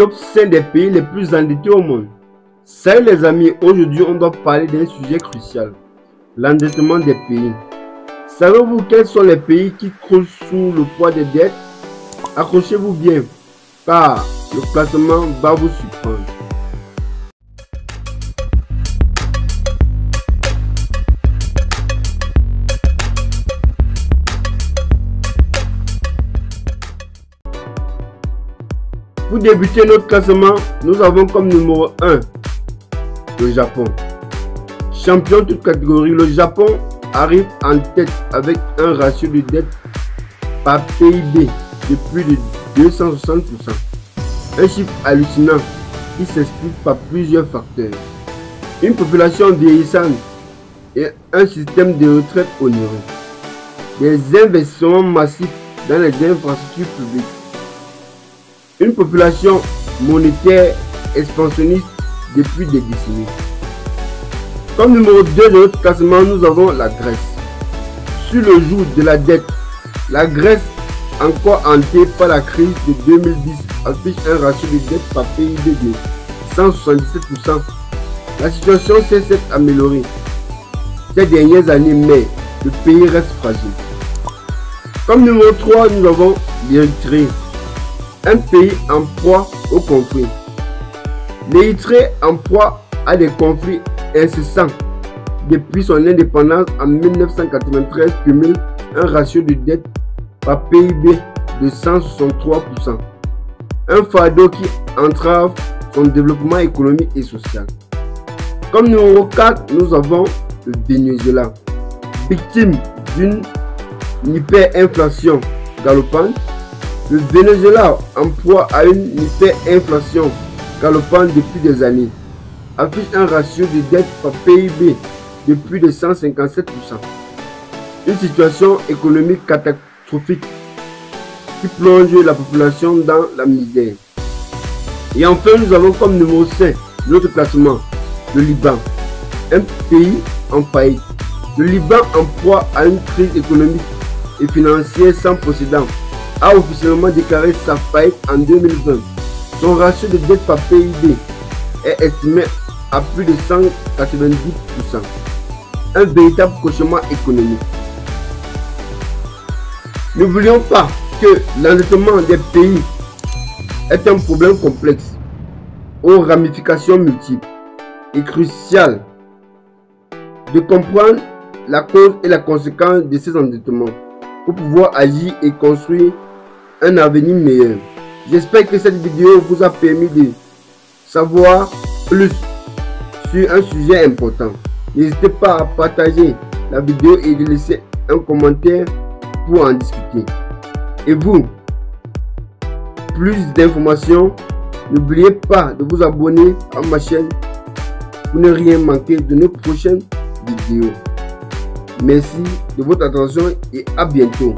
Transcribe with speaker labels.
Speaker 1: top 5 des pays les plus endettés au monde. Salut les amis, aujourd'hui on doit parler d'un sujet crucial, l'endettement des pays. Savez-vous quels sont les pays qui croulent sous le poids des dettes? Accrochez-vous bien, car le classement va vous surprendre. Pour débuter notre classement, nous avons comme numéro 1 le Japon. Champion toute catégorie, le Japon arrive en tête avec un ratio de dette par PIB de plus de 260%. Un chiffre hallucinant qui s'explique par plusieurs facteurs. Une population vieillissante et un système de retraite onéreux. Des investissements massifs dans les infrastructures publiques. Une population monétaire expansionniste depuis des décennies. Comme numéro 2 de notre classement, nous avons la Grèce. Sur le jour de la dette, la Grèce, encore hantée par la crise de 2010, affiche un ratio de dette par PIB de 177%. La situation s'est améliorée ces dernières années, mais le pays reste fragile. Comme numéro 3, nous avons l'Érythrée. Un pays en proie au conflit. L'Érythrée en proie à des conflits incessants depuis son indépendance en 1993 cumule un ratio de dette par PIB de 163%. Un fardeau qui entrave son développement économique et social. Comme numéro 4, nous avons le Venezuela. Victime d'une hyperinflation galopante, le Venezuela, en proie à une hyperinflation galopante depuis des années, affiche un ratio de dette par PIB de plus de 157%. Une situation économique catastrophique qui plonge la population dans la misère. Et enfin, nous avons comme numéro 5 notre classement, le Liban, un pays en faillite. Le Liban, en proie à une crise économique et financière sans précédent, a officiellement déclaré sa faillite en 2020. Son ratio de dette par PIB est estimé à plus de 190%. Un véritable cauchemar économique. N'oublions pas que l'endettement des pays est un problème complexe aux ramifications multiples et crucial de comprendre la cause et la conséquence de ces endettements pour pouvoir agir et construire un avenir meilleur. J'espère que cette vidéo vous a permis de savoir plus sur un sujet important. N'hésitez pas à partager la vidéo et de laisser un commentaire pour en discuter. Et vous, plus d'informations, n'oubliez pas de vous abonner à ma chaîne pour ne rien manquer de nos prochaines vidéos. Merci de votre attention et à bientôt.